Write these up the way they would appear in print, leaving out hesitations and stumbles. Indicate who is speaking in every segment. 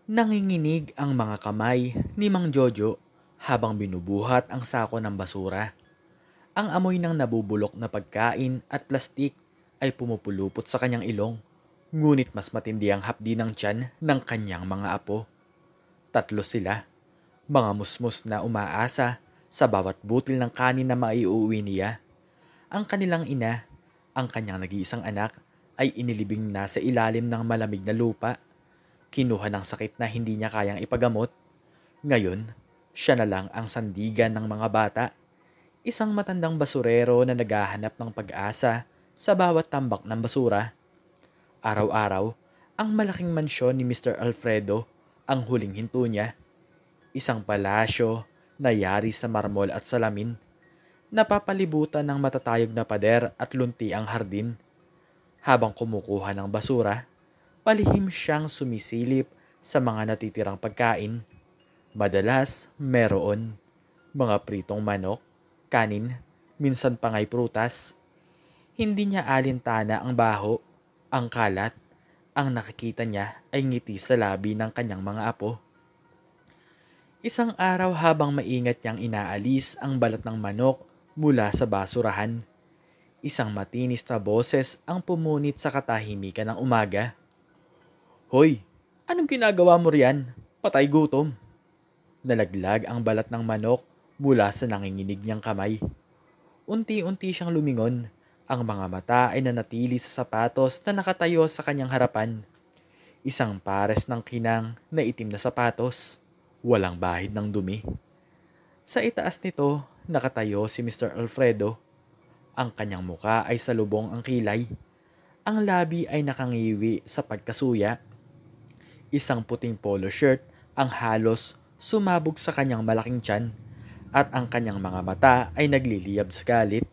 Speaker 1: Nanginginig ang mga kamay ni Mang Jojo habang binubuhat ang sako ng basura. Ang amoy ng nabubulok na pagkain at plastik ay pumupulupot sa kanyang ilong, ngunit mas matindi ang hapdi ng tiyan ng kanyang mga apo. Tatlo sila, mga musmus na umaasa sa bawat butil ng kanin na maiuwi niya. Ang kanilang ina, ang kanyang nag-iisang anak, ay inilibing na sa ilalim ng malamig na lupa. Kinuha ng sakit na hindi niya kayang ipagamot. Ngayon, siya na lang ang sandigan ng mga bata. Isang matandang basurero na naghahanap ng pag-asa sa bawat tambak ng basura. Araw-araw, ang malaking mansyon ni Mr. Alfredo ang huling hinto niya. Isang palasyo na yari sa marmol at salamin. Napapalibutan ng matatayog na pader at lunti ang hardin. Habang kumukuha ng basura, palihim siyang sumisilip sa mga natitirang pagkain. Madalas, meron mga pritong manok, kanin, minsan pa nga'y prutas. Hindi niya alintana ang baho, ang kalat. Ang nakikita niya ay ngiti sa labi ng kanyang mga apo. Isang araw habang maingat niyang inaalis ang balat ng manok mula sa basurahan, isang matinis na boses ang pumunit sa katahimikan ng umaga. "Hoy, anong ginagawa mo riyan? Patay gutom." Nalaglag ang balat ng manok mula sa nanginginig niyang kamay. Unti-unti siyang lumingon. Ang mga mata ay nanatili sa sapatos na nakatayo sa kanyang harapan. Isang pares ng kinang na itim na sapatos. Walang bahid ng dumi. Sa itaas nito, nakatayo si Mr. Alfredo. Ang kanyang muka ay salubong ang kilay. Ang labi ay nakangiwi sa pagkasuya. Isang puting polo shirt ang halos sumabog sa kanyang malaking tiyan at ang kanyang mga mata ay nagliliyab sa galit.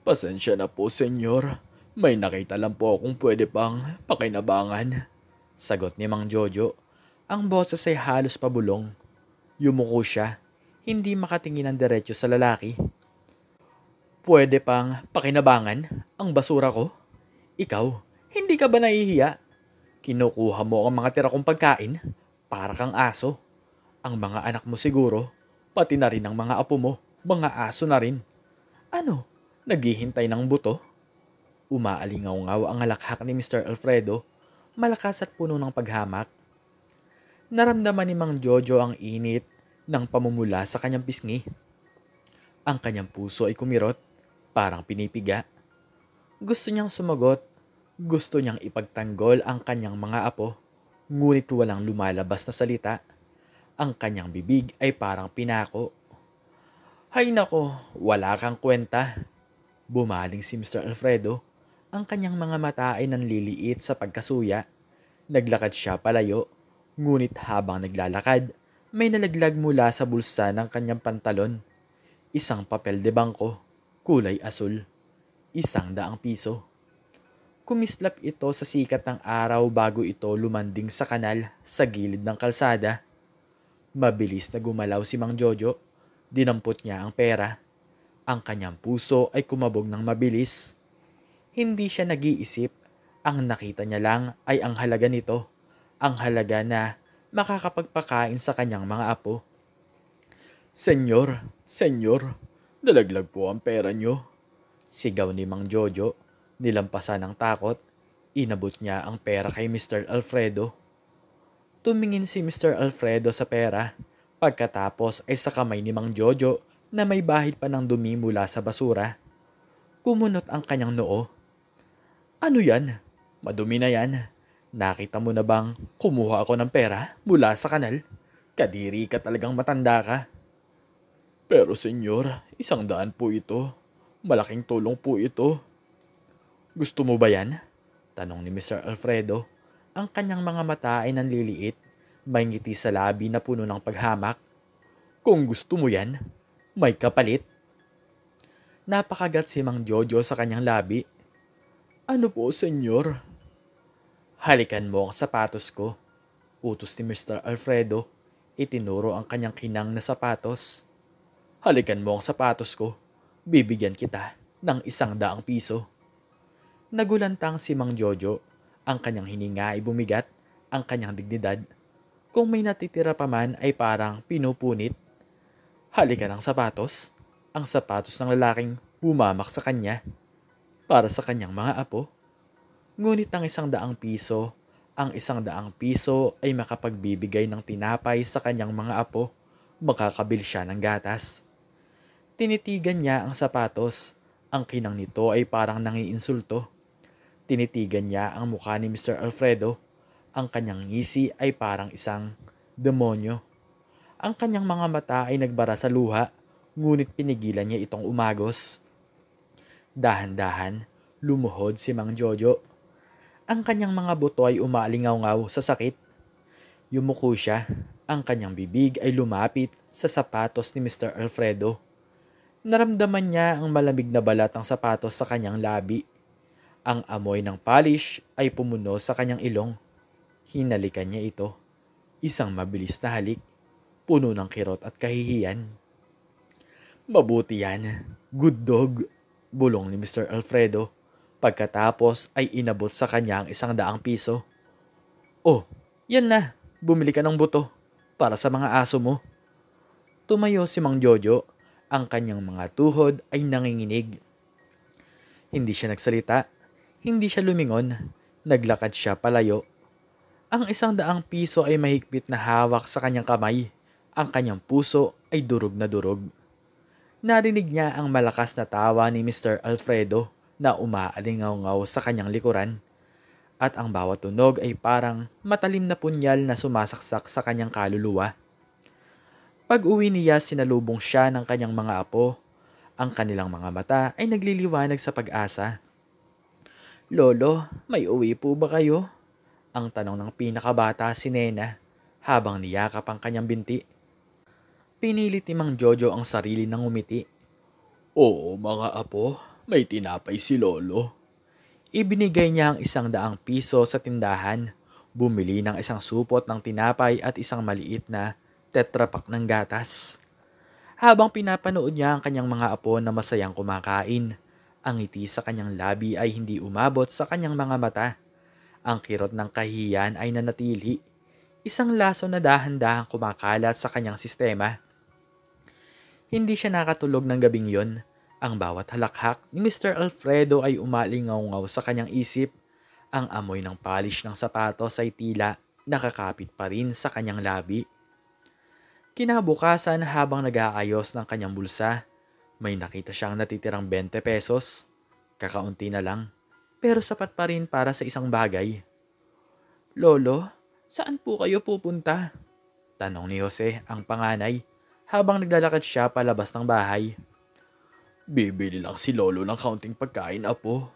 Speaker 1: "Pasensya na po, senyor. May nakita lang po akong pwede pang pakinabangan," sagot ni Mang Jojo. Ang boses ay halos pabulong. Yumuko siya, hindi makatingin ng diretso sa lalaki. "Pwede pang pakinabangan ang basura ko? Ikaw, hindi ka ba nahihiya? Kinukuha mo ang mga tira kong pagkain para kang aso. Ang mga anak mo siguro, pati na rin ang mga apo mo, mga aso na rin. Ano, naghihintay ng buto?" Umaalingaw-ngaw ang halakhak ni Mr. Alfredo, malakas at puno ng paghamak. Naramdaman ni Mang Jojo ang init ng pamumula sa kanyang pisngi. Ang kanyang puso ay kumirot, parang pinipiga. Gusto niyang sumagot, gusto niyang ipagtanggol ang kanyang mga apo, ngunit walang lumalabas na salita. Ang kanyang bibig ay parang pinako. "Hay nako, wala kang kwenta." Bumaling si Mr. Alfredo. Ang kanyang mga mata ay nanliliit sa pagkasuya. Naglakad siya palayo, ngunit habang naglalakad, may nalaglag mula sa bulsa ng kanyang pantalon. Isang papel de bangko, kulay asul. 100 piso. Kumislap ito sa sikat ng araw bago ito lumanding sa kanal sa gilid ng kalsada. Mabilis na gumalaw si Mang Jojo. Dinampot niya ang pera. Ang kanyang puso ay kumabog ng mabilis. Hindi siya nag-iisip. Ang nakita niya lang ay ang halaga nito. Ang halaga na makakapagpakain sa kanyang mga apo. "Senyor, senyor, nalaglag po ang pera niyo." Sigaw ni Mang Jojo. Nilampasan ng takot. Inabot niya ang pera kay Mr. Alfredo. Tumingin si Mr. Alfredo sa pera. Pagkatapos ay sa kamay ni Mang Jojo na may bahid pa ng dumi mula sa basura. Kumunot ang kanyang noo. "Ano yan? Madumi na yan. Nakita mo na bang kumuha ako ng pera mula sa kanal? Kadiri ka, talagang matanda ka." "Pero senyor, 100 po ito. Malaking tulong po ito." "Gusto mo ba yan?" tanong ni Mr. Alfredo. Ang kanyang mga mata ay nanliliit. May ngiti sa labi na puno ng paghamak. "Kung gusto mo yan, may kapalit." Napakagat si Mang Jojo sa kanyang labi. "Ano po, senyor?" "Halikan mo ang sapatos ko," utos ni Mr. Alfredo. Itinuro ang kanyang kinang na sapatos. "Halikan mo ang sapatos ko. Bibigyan kita ng 100 piso." Nagulantang si Mang Jojo. Ang kanyang hininga ay bumigat, ang kanyang dignidad. Kung may natitira pa man ay parang pinupunit. Halika ng sapatos. Ang sapatos ng lalaking bumamak sa kanya para sa kanyang mga apo. Ngunit ang 100 piso ay makapagbibigay ng tinapay sa kanyang mga apo. Makakabili siya ng gatas. Tinitigan niya ang sapatos. Ang kinang nito ay parang nangiinsulto. Tinitigan niya ang mukha ni Mr. Alfredo. Ang kanyang ngisi ay parang isang demonyo. Ang kanyang mga mata ay nagbara sa luha, ngunit pinigilan niya itong umagos. Dahan-dahan, lumuhod si Mang Jojo. Ang kanyang mga buto ay umalingaw-ngaw sa sakit. Yumuko siya. Ang kanyang bibig ay lumapit sa sapatos ni Mr. Alfredo. Naramdaman niya ang malamig na balat ng sapatos sa kanyang labi. Ang amoy ng polish ay pumuno sa kanyang ilong. Hinalikan niya ito. Isang mabilis na halik. Puno ng kirot at kahihiyan. Mabuti yan. Good dog. Bulong ni Mr. Alfredo. Pagkatapos ay inabot sa kanya ang 100 piso. Oh, yan na. Bumili ka ng buto. Para sa mga aso mo. Tumayo si Mang Jojo. Ang kanyang mga tuhod ay nanginginig. Hindi siya nagsalita. Hindi siya lumingon. Naglakad siya palayo. Ang 100 piso ay mahigpit na hawak sa kanyang kamay. Ang kanyang puso ay durog na durog. Narinig niya ang malakas na tawa ni Mr. Alfredo na umaalingaw-ngaw sa kanyang likuran. At ang bawat tunog ay parang matalim na punyal na sumasaksak sa kanyang kaluluwa. Pag-uwi niya, sinalubong siya ng kanyang mga apo. Ang kanilang mga mata ay nagliliwanag sa pag-asa. Lolo, may uwi po ba kayo? Ang tanong ng pinakabata si Nena habang niyakap ang kanyang binti. Pinilit ni Mang Jojo ang sarili ng umiti. Oo mga apo, may tinapay si Lolo. Ibinigay niya ang 100 piso sa tindahan. Bumili ng isang supot ng tinapay at isang maliit na tetrapak ng gatas. Habang pinapanood niya ang kanyang mga apo na masayang kumakain, ang ngiti sa kanyang labi ay hindi umabot sa kanyang mga mata. Ang kirot ng kahihiyan ay nanatili. Isang laso na dahan-dahang kumakalat sa kanyang sistema. Hindi siya nakatulog ng gabing yon. Ang bawat halakhak ni Mr. Alfredo ay umalingaw-ngaw sa kanyang isip. Ang amoy ng polish ng sapatos ay tila nakakapit pa rin sa kanyang labi. Kinabukasan, habang nag-aayos ng kanyang bulsa, may nakita siyang natitirang 20 pesos. Kakaunti na lang, pero sapat pa rin para sa isang bagay. Lolo, saan po kayo pupunta? Tanong ni Jose, ang panganay, habang naglalakad siya palabas ng bahay. Bibili lang si Lolo ng kaunting pagkain, apo.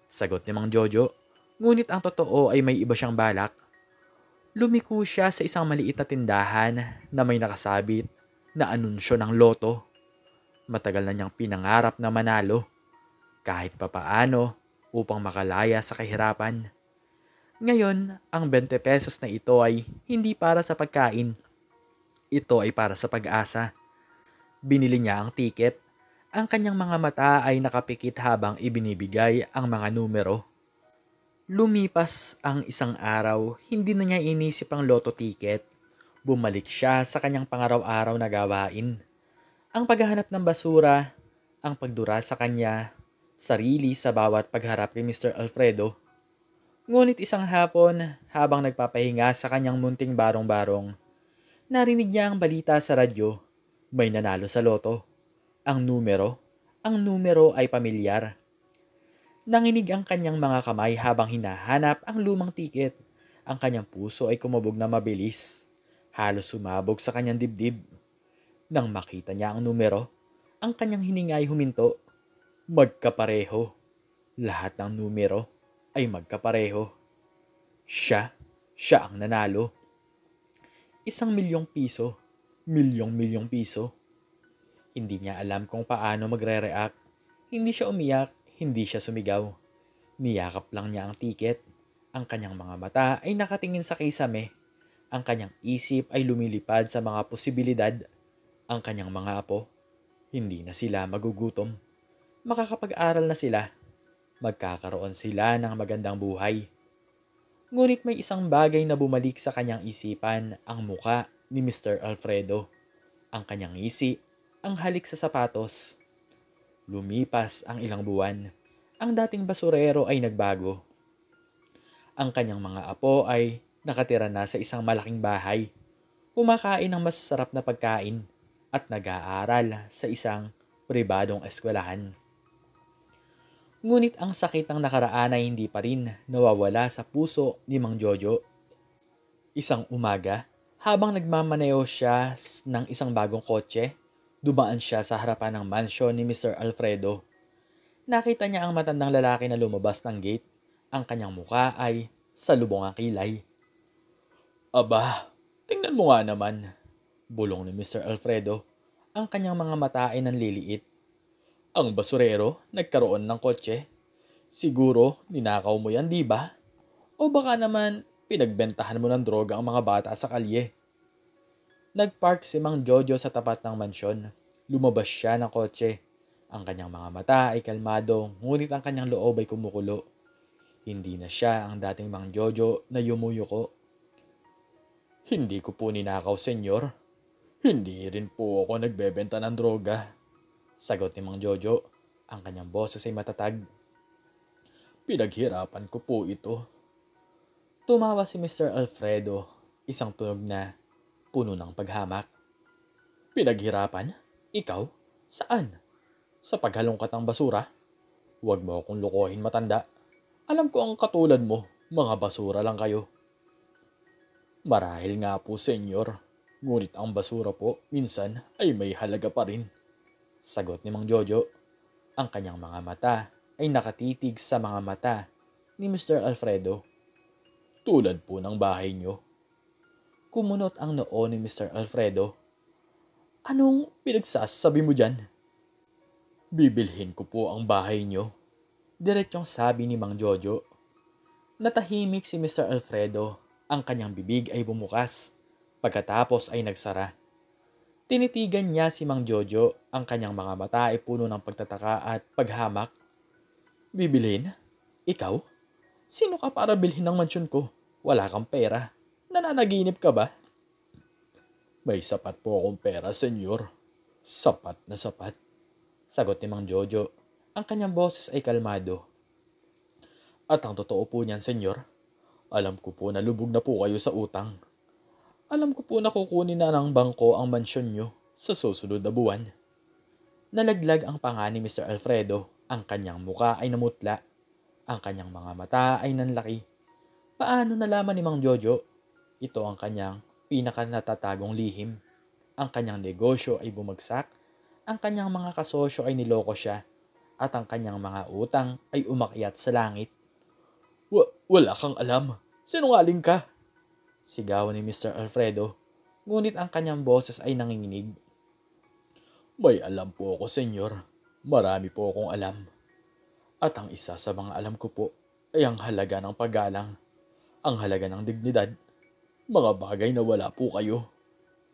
Speaker 1: Sagot ni Mang Jojo, ngunit ang totoo ay may iba siyang balak. Lumiko siya sa isang maliit na tindahan na may nakasabit na anunsyo ng loto. Matagal na niyang pinangarap na manalo, kahit papaano, upang makalaya sa kahirapan. Ngayon, ang 20 pesos na ito ay hindi para sa pagkain. Ito ay para sa pag-asa. Binili niya ang tiket. Ang kanyang mga mata ay nakapikit habang ibinibigay ang mga numero. Lumipas ang isang araw, hindi na niya inisip ang loto ticket. Bumalik siya sa kanyang pangaraw-araw na gawain. Ang paghahanap ng basura, ang pagdura sa kanya, sarili sa bawat pagharap kay Mr. Alfredo. Ngunit isang hapon, habang nagpapahinga sa kanyang munting barong-barong, narinig niya ang balita sa radyo. May nanalo sa loto. Ang numero ay pamilyar. Nanginig ang kanyang mga kamay habang hinahanap ang lumang tiket. Ang kanyang puso ay kumabog na mabilis. Halos sumabog sa kanyang dibdib. Nang makita niya ang numero, ang kanyang hininga ay huminto. Magkapareho. Lahat ng numero ay magkapareho. Siya ang nanalo. 1,000,000 piso. Milyong piso. Hindi niya alam kung paano magre-react. Hindi siya umiyak. Hindi siya sumigaw. Niyakap lang niya ang tiket. Ang kanyang mga mata ay nakatingin sa kisame. Ang kanyang isip ay lumilipad sa mga posibilidad. Ang kanyang mga apo, hindi na sila magugutom. Makakapag-aral na sila. Magkakaroon sila ng magandang buhay. Ngunit may isang bagay na bumalik sa kanyang isipan, ang muka ni Mr. Alfredo. Ang kanyang ngisi, ang halik sa sapatos. Lumipas ang ilang buwan. Ang dating basurero ay nagbago. Ang kanyang mga apo ay nakatira na sa isang malaking bahay. Kumakain ng masarap na pagkain at nag-aaral sa isang pribadong eskwelahan. Ngunit ang sakit ng nakaraan ay hindi pa rin nawawala sa puso ni Mang Jojo. Isang umaga, habang nagmamaneo siya ng isang bagong kotse, dumaan siya sa harapan ng mansyon ni Mr. Alfredo. Nakita niya ang matandang lalaki na lumabas ng gate. Ang kanyang muka ay salubong ang kilay. Aba, tingnan mo nga naman, bulong ni Mr. Alfredo. Ang kanyang mga mata ay nanliliit. Ang basurero nagkaroon ng kotse. Siguro ninakaw mo yan, di ba? O baka naman pinagbentahan mo ng droga ang mga bata sa kalye. Nagpark si Mang Jojo sa tapat ng mansyon. Lumabas siya ng kotse. Ang kanyang mga mata ay kalmado, ngunit ang kanyang loob ay kumukulo. Hindi na siya ang dating Mang Jojo na yumuyuko. Hindi ko po ninakaw, senyor. Hindi rin po ako nagbebenta ng droga. Sagot ni Mang Jojo. Ang kanyang boses ay matatag. Pinaghirapan ko po ito. Tumawa si Mr. Alfredo, isang tunog na puno ng paghamak. Pinaghirapan? Ikaw? Saan? Sa paghalongkat ng basura? Huwag mo akong lukohin, matanda. Alam ko ang katulad mo, mga basura lang kayo. Marahil nga po, senyor. Ngunit ang basura po, minsan, ay may halaga pa rin. Sagot ni Mang Jojo. Ang kanyang mga mata ay nakatitig sa mga mata ni Mr. Alfredo. Tulad po ng bahay nyo. Kumunot ang noo ni Mr. Alfredo. Anong pinagsasabi mo dyan? Bibilhin ko po ang bahay nyo. Diretsyong sabi ni Mang Jojo. Natahimik si Mr. Alfredo. Ang kanyang bibig ay bumukas. Pagkatapos ay nagsara. Tinitigan niya si Mang Jojo. Ang kanyang mga mata ay puno ng pagtataka at paghamak. Bibilhin? Ikaw? Sino ka para bilhin ng mansyon ko? Wala kang pera. Nananaginip ka ba? May sapat po akong pera, senyor. Sapat na sapat. Sagot ni Mang Jojo. Ang kanyang boses ay kalmado. At ang totoo po niyan, senyor, alam ko po na lubog na po kayo sa utang. Alam ko po na kukunin na ng bangko ang mansyon nyo sa susunod na buwan. Nalaglag ang panga ni Mr. Alfredo. Ang kanyang muka ay namutla. Ang kanyang mga mata ay nanlaki. Paano nalaman ni Mang Jojo? Ito ang kanyang pinakanatatagong lihim. Ang kanyang negosyo ay bumagsak. Ang kanyang mga kasosyo ay niloko siya. At ang kanyang mga utang ay umakyat sa langit. Wala kang alam. Sinungaling ka. Sigaw ni Mr. Alfredo. Ngunit ang kanyang boses ay nanginginig. May alam po ako, senyor. Marami po akong alam. At ang isa sa mga alam ko po ay ang halaga ng paggalang. Ang halaga ng dignidad. Mga bagay na wala po kayo.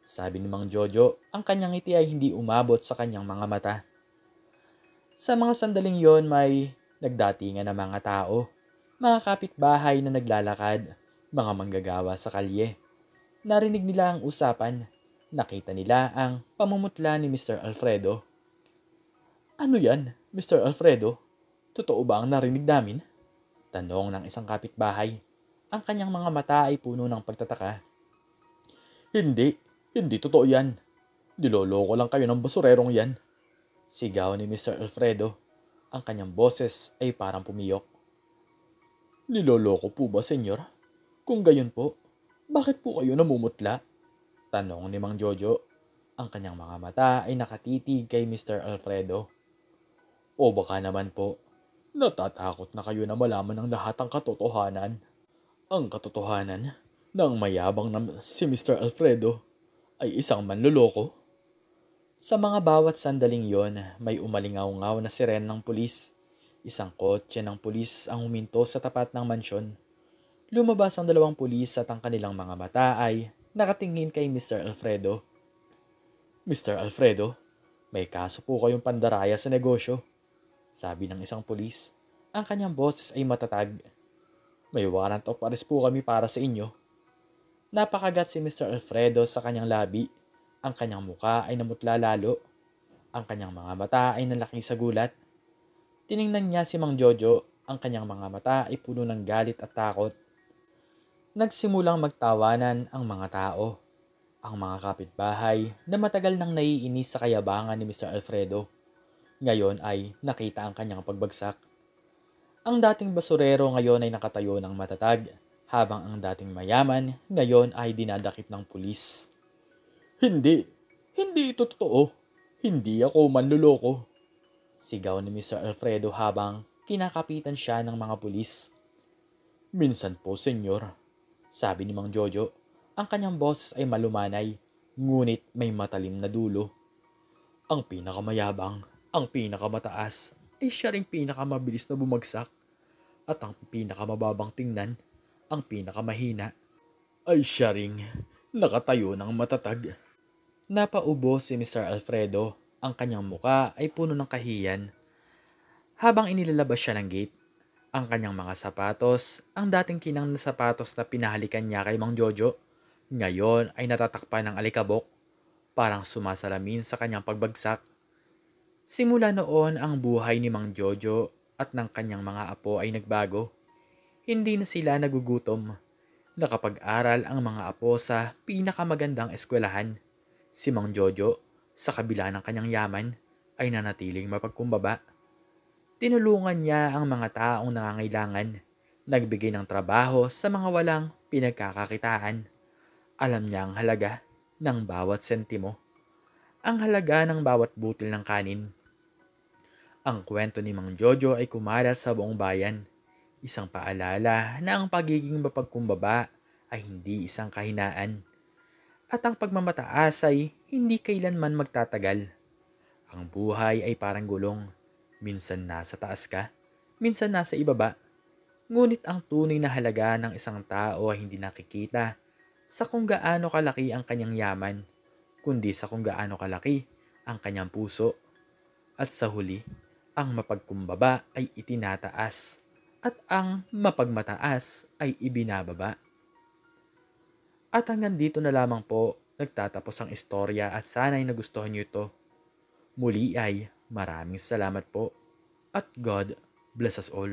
Speaker 1: Sabi ni Mang Jojo, ang kanyang ngiti ay hindi umabot sa kanyang mga mata. Sa mga sandaling yon may nagdatingan na mga tao. Mga kapitbahay na naglalakad, mga manggagawa sa kalye. Narinig nila ang usapan. Nakita nila ang pamumutla ni Mr. Alfredo. Ano yan, Mr. Alfredo? Totoo ba ang narinig namin? Tanong ng isang kapitbahay. Ang kanyang mga mata ay puno ng pagtataka. Hindi totoo yan. Niloloko lang kayo ng basurerong yan. Sigaw ni Mr. Alfredo. Ang kanyang boses ay parang pumiyok. Niloloko po ba, senyor? Kung gayon po, bakit po kayo namumutla? Tanong ni Mang Jojo. Ang kanyang mga mata ay nakatitig kay Mr. Alfredo. O baka naman po, natatakot na kayo na malaman ang lahat ng katotohanan. Ang katotohanan ng mayabang na si Mr. Alfredo ay isang manloloko. Sa mga bawat sandaling yon, may umalingaw-ngaw na siren ng pulis. Isang kotse ng pulis ang huminto sa tapat ng mansyon. Lumabas ang dalawang pulis at ang kanilang mga mata ay nakatingin kay Mr. Alfredo. Mr. Alfredo, may kaso po kayong pandaraya sa negosyo. Sabi ng isang pulis. Ang kanyang boses ay matatag. May warrant of arrest po kami para sa inyo. Napakagat si Mr. Alfredo sa kanyang labi. Ang kanyang muka ay namutla lalo. Ang kanyang mga mata ay nalaki sa gulat. Tiningnan niya si Mang Jojo. Ang kanyang mga mata ay puno ng galit at takot. Nagsimulang magtawanan ang mga tao. Ang mga kapitbahay na matagal nang naiinis sa kayabangan ni Mr. Alfredo. Ngayon ay nakita ang kanyang pagbagsak. Ang dating basurero ngayon ay nakatayo ng matatag, habang ang dating mayaman ngayon ay dinadakip ng pulis. Hindi! Hindi ito totoo! Hindi ako manluloko! Sigaw ni Mr. Alfredo habang kinakapitan siya ng mga pulis. Minsan po, senyor, sabi ni Mang Jojo. Ang kanyang boses ay malumanay, ngunit may matalim na dulo. Ang pinakamayabang, ang pinakamataas, ay siya ring pinakamabilis na bumagsak. At ang pinakamababang tingnan, ang pinakamahina, ay siya ring nakatayo ng matatag. Napaubo si Mr. Alfredo. Ang kanyang muka ay puno ng kahiyan. Habang inilalabas siya ng gate, ang kanyang mga sapatos, ang dating kinang na sapatos na pinahalikan niya kay Mang Jojo, ngayon ay natatakpan ng alikabok, parang sumasalamin sa kanyang pagbagsak. Simula noon ang buhay ni Mang Jojo at ng kanyang mga apo ay nagbago. Hindi na sila nagugutom. Nakapag-aral ang mga apo sa pinakamagandang eskwelahan. Si Mang Jojo, sa kabila ng kanyang yaman, ay nanatiling mapagkumbaba. Tinulungan niya ang mga taong nangangailangan. Nagbigay ng trabaho sa mga walang pinagkakakitaan. Alam niya ang halaga ng bawat sentimo. Ang halaga ng bawat butil ng kanin. Ang kwento ni Mang Jojo ay kumalat sa buong bayan. Isang paalala na ang pagiging mapagkumbaba ay hindi isang kahinaan. At ang pagmamataas ay hindi kailanman magtatagal. Ang buhay ay parang gulong. Minsan nasa taas ka, minsan nasa ibaba. Ngunit ang tunay na halaga ng isang tao ay hindi nakikita sa kung gaano kalaki ang kanyang yaman, kundi sa kung gaano kalaki ang kanyang puso. At sa huli, ang mapagkumbaba ay itinataas at ang mapagmataas ay ibinababa. At hanggang dito na lamang po nagtatapos ang istorya at sana'y nagustuhan niyo ito. Muli ay maraming salamat po at God bless us all.